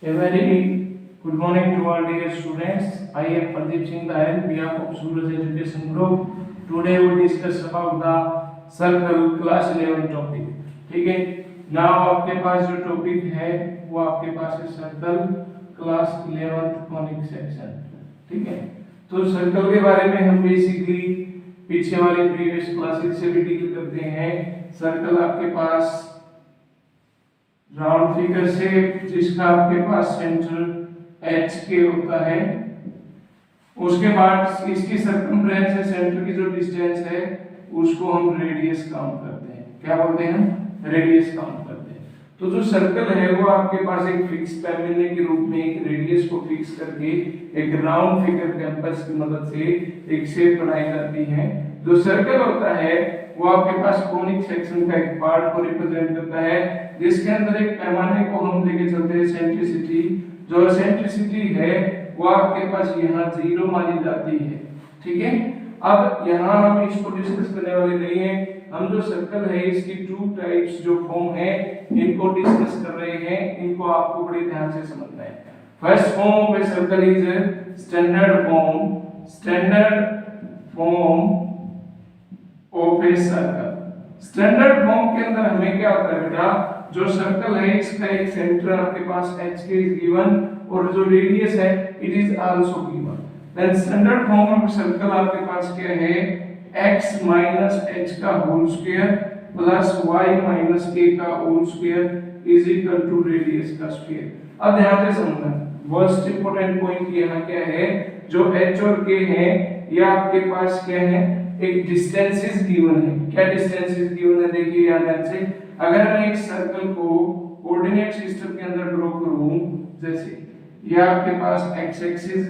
A very good morning to all dear students. I am Pradeep Singh Dayal, behalf of SURAJ Education Group. Today we discuss about the circle class 11 topic. ठीक है. Now आपके पास जो topic है वो आपके पास है circle class 11th conic section. ठीक है. तो सर्कल के बारे में हम बेसिकली पीछे वाले प्रीवियस क्लासेस से भी डील करते हैं. सर्कल आपके पास राउंड फिगर शेप जिसका आपके पास सेंटर एच के होता है. उसके बाद इसकी सर्कमफ्रेंस है, सेंटर की जो डिस्टेंस है उसको हम रेडियस काउंट करते हैं. क्या बोलते हैं हम? रेडियस काउंट करते हैं. तो जो सर्कल है वो आपके पास एक फिक्स पैमाने के रूप में एक रेडियस को फिक्स करके एक राउंड फिगर कंपास की मदद से एक शेप बनाई जाती है. जो सर्कल होता है वो आपके पास कॉनिक सेक्शन का एक पार्ट को रिप्रेजेंट करता है जिसके अंदर एक पैमाने को हम लेके चलते हैं सेंट्रिसिटी. जो सेंट्रिसिटी है वो आपके पास यहाँ 0 मानी जाती है. ठीक है. अब यहाँ हम इसको डिस्कस करने वाले नहीं है. हम जो सर्कल है इसकी टू टाइप्स जो फॉर्म है इनको डिस्कस कर रहे हैं. इनको आपको बड़े ध्यान से समझना है. First form of a circle is standard form. Standard form of a circle. Standard form के अंदर हमें क्या होता है बेटा, जो सर्कल है इसका एक सेंटर आपके पास h के इज गिवन और जो रेडियस है it is also given. Then standard form of circle आपके पास क्या है, x h का whole square plus y k का whole square is equal to radius का स्क्वायर. अब ध्यान से समझना, मोस्ट इंपॉर्टेंट पॉइंट यहाँ क्या है, जो h और k है ये आपके पास क्या है, एक डिस्टेंसेस गिवन है. क्या डिस्टेंसेस गिवन है देखिए ध्यान से. अगर मैं एक सर्कल को कोऑर्डिनेट सिस्टम के अंदर ड्रॉ करूं, जैसे ये आपके पास x एक्सिस,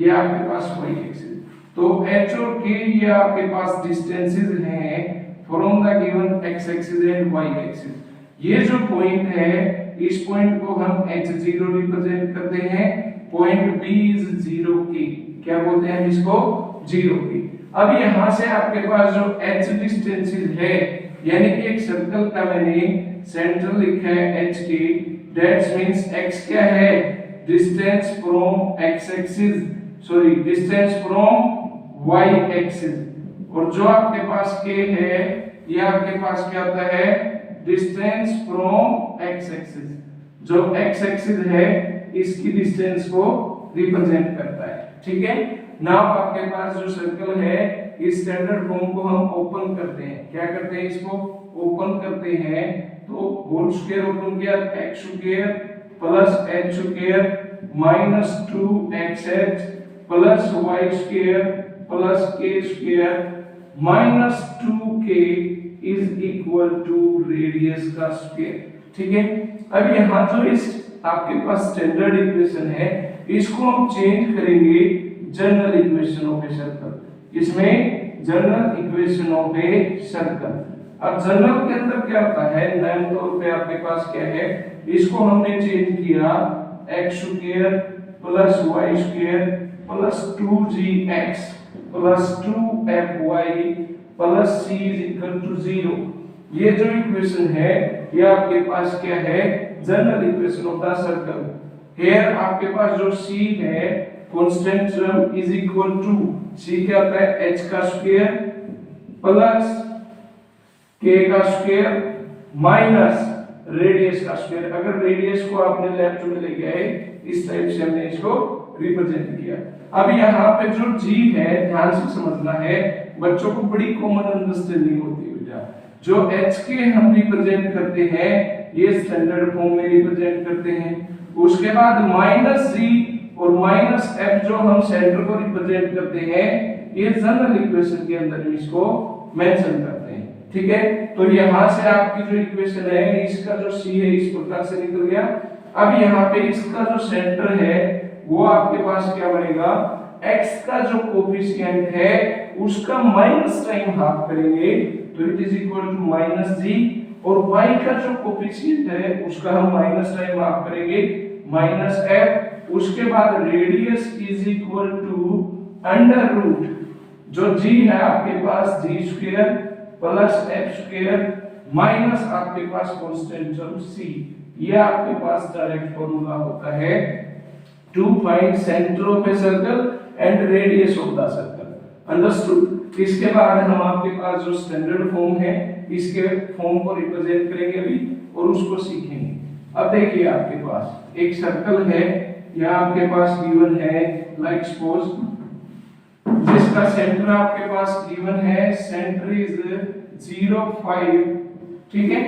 ये आपके पास y एक्सिस, तो h और k ये आपके पास डिस्टेंसेस हैं from the given x axis and y axis. ये जो पॉइंट है इस पॉइंट को हम h0 रिप्रेजेंट करते हैं. Point b is 0k. क्या बोलते हैं इसको? 0k. अब यहां से आपके पास जो h डिस्टेंसेस है, यानी कि एक सर्कल का मैंने सेंटर लिखा है h के, दैट्स मींस x क्या है, distance from x axis, sorry distance from y axis. और जो आपके पास k है ये आपके पास क्या होता है, डिस्टेंस फ्रॉम x एक्सिस. जो x एक्सिस है इसकी डिस्टेंस को रिप्रेजेंट करता है. ठीक है. नाउ आपके पास जो सर्कल है इस स्टैंडर्ड फॉर्म को हम ओपन करते हैं. क्या करते हैं, इसको ओपन करते हैं. तो होल स्क्वायर ओपन किया, x square plus h square minus 2xh plus y square plus k square minus 2k is equal to radius का स्क्वायर. ठीक है. अब यहाँ जो इस आपके पास स्टैंडर्ड इक्वेशन है इसको हम चेंज करेंगे general equation of a circle. इसमें general equation of a circle. अब जनरल के अंदर क्या होता है, नए तौर पे आपके पास क्या है, इसको हमने चेंज किया x square plus y square plus 2gx plus 2fy plus c is equal to 0. ये जो इक्वेशन है ये आपके पास क्या है, general equation of the circle. Here आपके पास जो c है constant term is equal to, c क्या होता है, h का स्क्वायर प्लस k का स्क्वायर माइनस रेडियस का स्क्वायर. अगर रेडियस को आपने लेफ्ट में लेके आए इस टाइप से हमने इसको रिप्रेजेंट किया. अब यहाँ पे जो g है ध्यान से समझना है, बच्चों को बड़ी कॉमन अंडरस्टैंडिंग होती है बेटा. जो h के हम रिप्रेजेंट करते हैं ये स्टैंडर्ड फॉर्म में रिप्रेजेंट करते हैं. उसके बाद माइनस g और माइनस f जो हम सेंटर को रिप्रेजेंट करते हैं ये जनरल इक्वेशन के अंदर इसको मेंशन करते हैं. ठीक है. तो यहाँ से आपकी जो इक्वेशन है इसका जो c है इस प्रकार से निकल गया. अब यहाँ पे इसका जो सेंटर है वो आपके पास क्या बनेगा, x का जो कोफिशिएंट है उसका माइनस टाइम हाफ करेंगे तो it is equal to minus g, और y का जो कोफिशिएंट है उसका हम माइनस टाइम हाफ करेंगे माइनस f. उसके बाद radius is equal to under root, जो g है आपके पास g square plus f square minus आपके पास कांस्टेंट टर्म c। ये आपके पास डायरेक्ट फॉर्मूला होता है to find centre of a circle and radius of the circle. Understood. इसके बाद हम आपके पास जो स्टैंडर्ड फॉर्म है इसके फॉर्म को रिप्रेजेंट करेंगे अभी और उसको सीखेंगे। अब देखिए आपके पास एक सर्कल है, यहाँ आपके पास गिवन है लाइक सपोज जिसका सेंटर आपके पास गिवन है, सेंटर इज 0 5, ठीक है।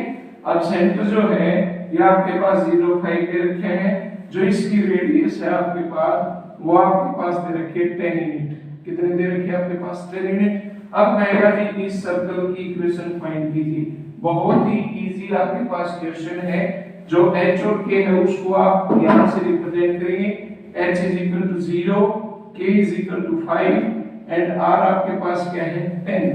अब सेंटर जो है ये आपके पास 0 5 दे रखे हैं, जो इसकी रेडियस है आपके पास वो आपके पास दे रखी है 10 यूनिट। कितने दे रखे हैं आपके पास 10 यूनिट। अब कहेगा जी इस सर्कल की इक्वेशन फाइंड कीजिए। बहुत ही इजी आपके पास क्वेश्चन है, जो h और k है उसको आप यहां से रिप्रेजेंट करेंगे। h is equal to 0, k is equal to 5 and r आपके पास क्या है 10।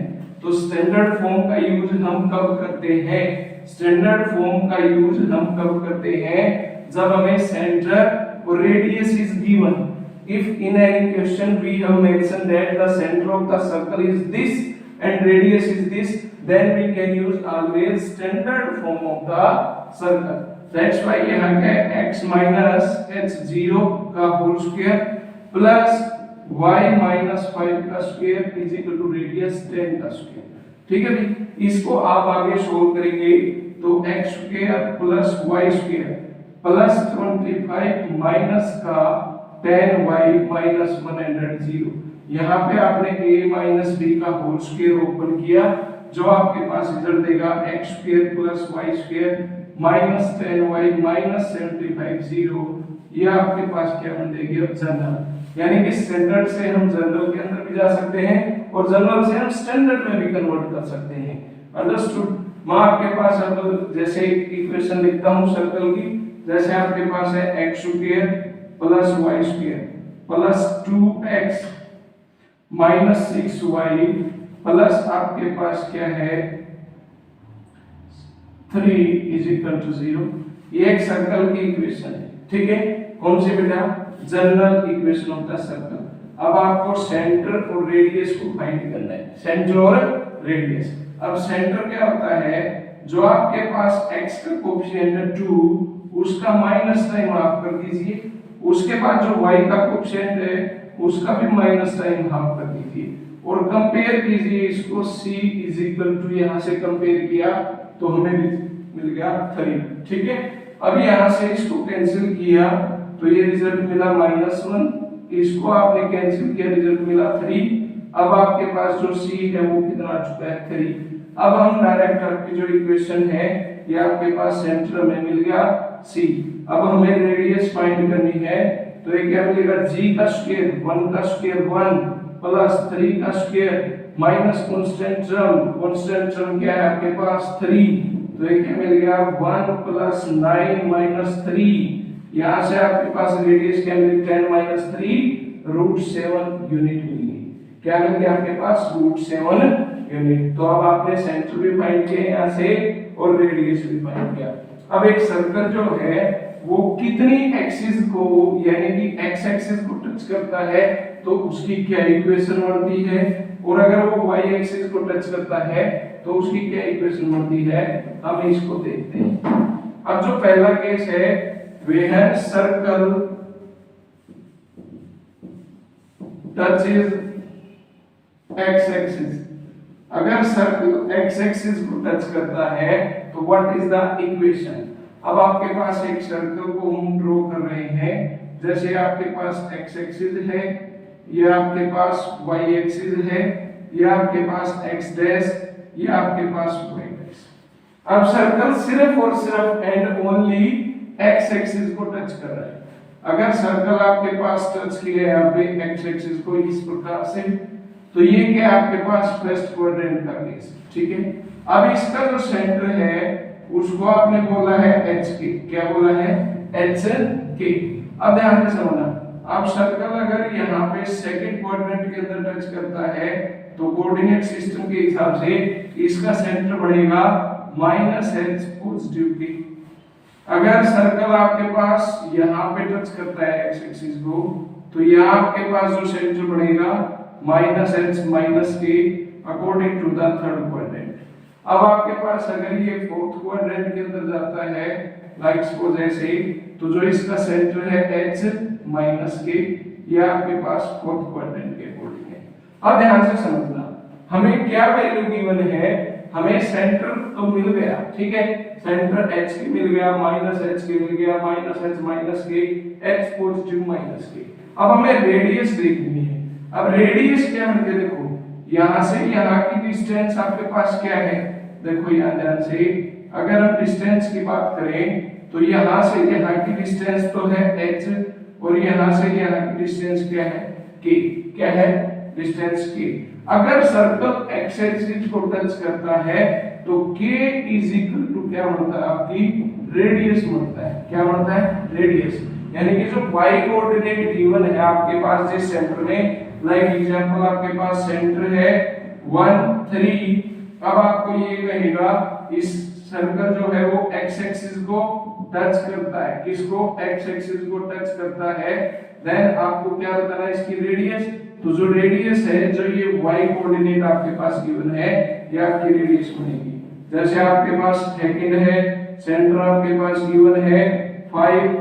तो स्टैंडर्ड फॉर्म का यूज हम कब करते हैं? स्टैंडर्ड फॉर्म का यूज हम कब करते हैं? जब हमें सेंटर और radius is given. If in any question we have mentioned that the center of the circle is this and radius is this, then we can use always standard form of the circle. That's why यहाँ क्या है x minus h0 का whole square plus y minus 5 का square is equal to radius 10 का square। ठीक है भाई, इसको आप आगे सोल्व करेंगे तो x square plus y square plus 25 minus का 10y minus 100। यहाँ पे आपने a minus b का होल स्क्वायर ओपन किया, जो आपके पास रिजल्ट देगा x square plus y square minus 10y minus 75 ये आपके पास क्या बन जाएगी अब जनरल। यानी कि स्टैंडर्ड से हम जनरल के अंदर भी जा सकते हैं और जनरल से हम स्टैंडर्ड में भी कन्वर्ट कर सकते हैं। अंडरस्टूड। मैं आपके पास अब जैसे इक्वेशन लिखता हूँ सर्कल की, जैसे आपके पास है x square plus y square plus 2x minus 6y plus आपके पास क्या है 3 इज इक्वल टू 0। ये एक सर्कल की इक्वेशन है, ठीक है। कौन सी बेटा? General equation of the circle. अब आपको सेंटर और रेडियस को फाइंड करना है, सेंटर और रेडियस। अब सेंटर क्या होता है? जो आपके पास x का कोएफिशिएंट है 2 उसका माइनस टाइम आप कर दीजिए, उसके बाद जो y का कोएफिशिएंट है उसका भी माइनस टाइम हाफ कर दीजिए और कंपेयर कीजिए इसको c इज इक्वल टू, यहां से कंपेयर किया तो हमें मिल गया 3, ठीक है। अब यहां से इसको कैंसिल किया तो ये रिजल्ट मिला -1, इसको आपने कैंसिल किया रिजल्ट मिला 3। अब आपके पास जो c है वो कितना आ चुका है 3। अब हम डायरेक्ट आपकी जो इक्वेशन है ये आपके पास सेंटर में मिल गया c। अब हमें रेडियस फाइंड करनी है तो ये क्या मिलेगा g का स्क्वायर 1 का स्क्वायर 1 प्लस 3 का स्क्वायर माइनस कांस्टेंट टर्म क्या है आपके पास 3, तो ये क्या मिल गया 1 प्लस 9 माइनस 3। यहां से आपके पास रेडियस क्या मिली 10 माइनस 3 √7 यूनिट मिली। क्या मिल गया आपके पास √7 यूनिट। तो अब आपने सेंटर भी फाइंड किया यहां से और रेडियस भी फाइंड किया। अब एक सर्कल जो है वो कितनी एक्सिस को यानी कि x एक्सिस को टच करता है तो उसकी क्या इक्वेशन बनती है, और अगर वो y एक्सिस को टच करता है तो उसकी क्या इक्वेशन बनती है, हम इसको देखते हैं। अब जो पहला केस है वह है सर्कल टचेस x एक्सिस। अगर सर्कल x एक्सिस को टच करता है तो व्हाट इज द इक्वेशन? अब आपके पास एक सर्कल को हम ड्रॉ कर रहे हैं, जैसे आपके पास x एक्सिस है, ये आपके पास y एक्सिस है, ये आपके पास x डैश, ये आपके पास y डैश। अब सर्कल सिर्फ और सिर्फ एंड ओनली x एक्सिस को टच कर रहा है। अगर सर्कल आपके पास टच किया यहाँ पे x एक्सिस को इस प्रकार से, तो ये क्या आपके पास फर्स्ट क्वाड्रेंट का केस, ठीक है। अब इसका जो सेंटर है उसको आपने बोला है एच के, क्या बोला है एच के। अब ध्यान से समझना, अब सर्कल अगर यहाँ पे सेकंड क्वाड्रेंट के अंदर टच करता है तो कोऑर्डिनेट सिस्टम के हिसाब से इसका सेंटर बनेगा -h पॉजिटिव के। अगर सर्कल आपके पास यहाँ पे टच करता है x एक्सिस को तो यहाँ आपके पास जो सेंटर बनेगा -h - k according to the third quadrant. अब आपके पास अगर ये फोर्थ क्वाड्रेंट के अंदर जाता है लाइक सपोज ऐसे ही, तो जो इसका सेंटर है h माइनस के, ये आपके पास फोर्थ क्वाड्रेंट के अकॉर्डिंग है। अब ध्यान से समझना, हमें क्या वैल्यू गिवन है, हमें सेंटर तो मिल गया, ठीक है, सेंटर h के मिल गया, माइनस h के मिल गया, माइनस h माइनस के, h पॉजिटिव माइनस के। अब हमें रेडियस देखनी है। अब रेडियस क्या है, देखो यहां से यहां की डिस्टेंस आपके पास क्या है, देखो यहां ध्यान से, अगर हम डिस्टेंस की बात करें तो यहां से यहां की डिस्टेंस तो है h, और यहां से यहां की डिस्टेंस क्या है, k, क्या है डिस्टेंस k। अगर सर्कल एक्स एक्सिस को टच करता है तो k इज इक्वल टू क्या बनता है, आपकी रेडियस बनता है, क्या बनता है, रेडियस। यानी कि जो y कोऑर्डिनेट गिवन है आपके पास जिस सेंटर में, लाइक एग्जांपल आपके पास सेंटर है 1 3, अब आपको ये कहेगा इस सर्कल जो है वो एक्स एक्सिस को टच करता है, किसको, एक्स एक्सिस को टच करता है, देन आपको क्या बताना है, इसकी रेडियस। तो जो रेडियस है, जो ये y कोऑर्डिनेट आपके पास गिवन है, ये आपकी रेडियस बनेगी। जैसे आपके पास सेकंड है, सेंटर आपके पास गिवन है 5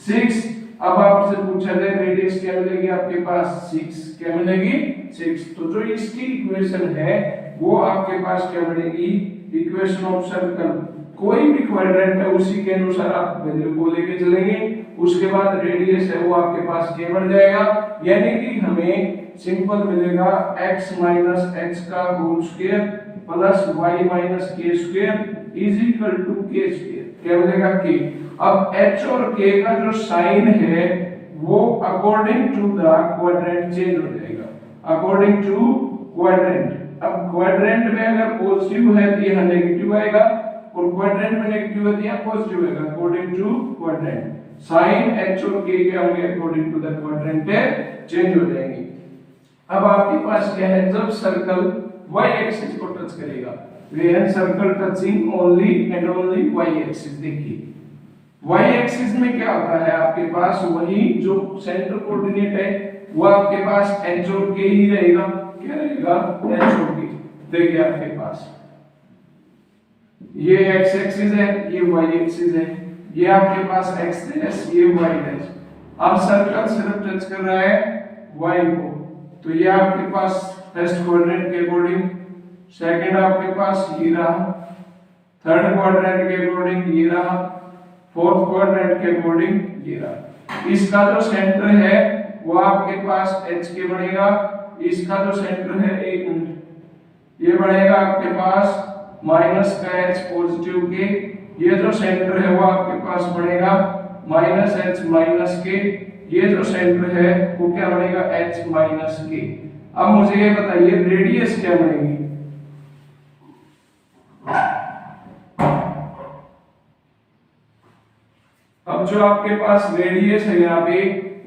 6, अब आपसे पूछा जाए रेडियस क्या मिलेगी आपके पास, 6, क्या मिलेगी 6। तो जो इसकी इक्वेशन है वो आपके पास क्या बनेगी, इक्वेशन ऑफ सर्कल। कोई भी क्वाड्रेंट है उसी के अनुसार आप वैल्यू को लेके चलेंगे, उसके बाद रेडियस है वो आपके पास k बन जाएगा। यानी कि हमें सिंपल मिलेगा x माइनस h का whole square plus y minus k square is equal to k square, क्या मिलेगा k। अब h और k का जो साइन है वो according to the quadrant change हो जाएगा, अकॉर्डिंग टू क्वाड्रेंट। अब क्वाड्रेंट में अगर पॉजिटिव है तो यहां नेगेटिव आएगा, और क्वाड्रेंट में नेगेटिव है तो यहां पॉजिटिव आएगा, according to quadrant. Sign h और k के होंगे according to the quadrant change हो जाएंगे। अब आपके पास क्या है, जब सर्कल y एक्सिस को टच करेगा, when circle touching only and only y axis, देखिए y एक्सिस में क्या होता है आपके पास, वही जो सेंटर कोऑर्डिनेट है वो आपके पास h और k ही रहेगा, क्या रहेगा, h और k। देखिए आपके पास ये x एक्सिस है, ये y एक्सिस है, ये आपके पास x डैश, ये y डैश। अब सर्कल सिर्फ टच कर रहा है y को, तो ये आपके पास फर्स्ट क्वाड्रेंट के अकॉर्डिंग, सेकंड आपके पास ये रहा, थर्ड क्वाड्रेंट के अकॉर्डिंग ये रहा, फोर्थ क्वाड्रेंट के अकॉर्डिंग ये रहा। इसका जो सेंटर है वो आपके पास h के बनेगा, इसका जो सेंटर है, एक मिनट, ये बनेगा आपके पास माइनस का h पॉजिटिव के, ये जो सेंटर है वो आपके पास बनेगा माइनस h माइनस के, ये जो सेंटर है वो क्या बनेगा, h माइनस के। अब मुझे ये बताइए रेडियस क्या बनेगी, अब जो आपके पास रेडियस है यहाँ पे,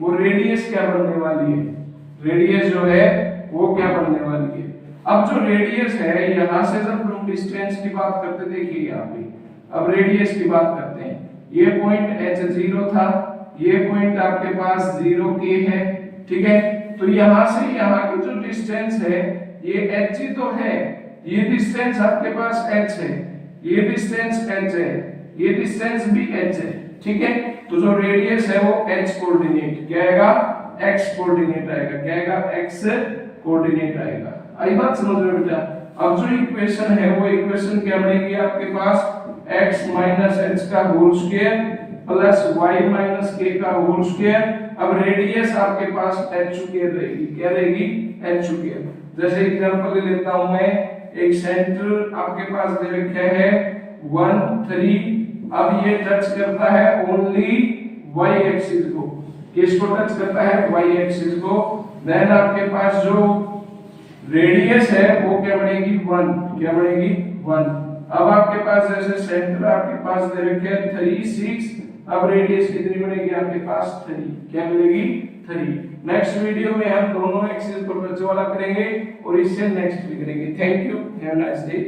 वो रेडियस क्या बनने वाली है, रेडियस जो है वो क्या बनने वाली है। अब जो रेडियस है, यहां से जब हम डिस्टेंस की बात करते, देखिए यहाँ पे अब रेडियस की बात करते हैं, ये पॉइंट h0 था, ये पॉइंट आपके पास 0k है, ठीक है। तो यहां से यहां की जो डिस्टेंस है ये h ही तो है, ये डिस्टेंस आपके पास h है, ये डिस्टेंस h है, ये डिस्टेंस भी h है, ठीक है। तो जो रेडियस है वो h कोऑर्डिनेट क्या आएगा, x कोऑर्डिनेट आएगा, क्या आएगा, x कोऑर्डिनेट आएगा। आई बात समझ में बेटा। अब जो इक्वेशन है वो इक्वेशन क्या बनेगी आपके पास, x माइनस h का whole square plus y minus k का होल स्क्वायर। अब रेडियस आपके पास h स्क्वायर रहेगी, क्या रहेगी, h स्क्वायर। जैसे एग्जांपल ले लेता हूं मैं, एक सेंटर आपके पास दे रखा है 1 3, अब ये टच करता है ओनली y एक्सिस को, किसको टच करता है, y एक्सिस को। देन आपके पास जो रेडियस है वो क्या बनेगी, 1, क्या बनेगी, 1। अब आपके पास जैसे सेंटर आपके पास दे रखे हैं 3 6, अब रेडियस कितनी बनेगी आपके पास, 3, क्या मिलेगी, 3। नेक्स्ट वीडियो में हम दोनों एक्सिस को टच वाला करेंगे और इससे नेक्स्ट भी करेंगे। Thank you, have a nice day.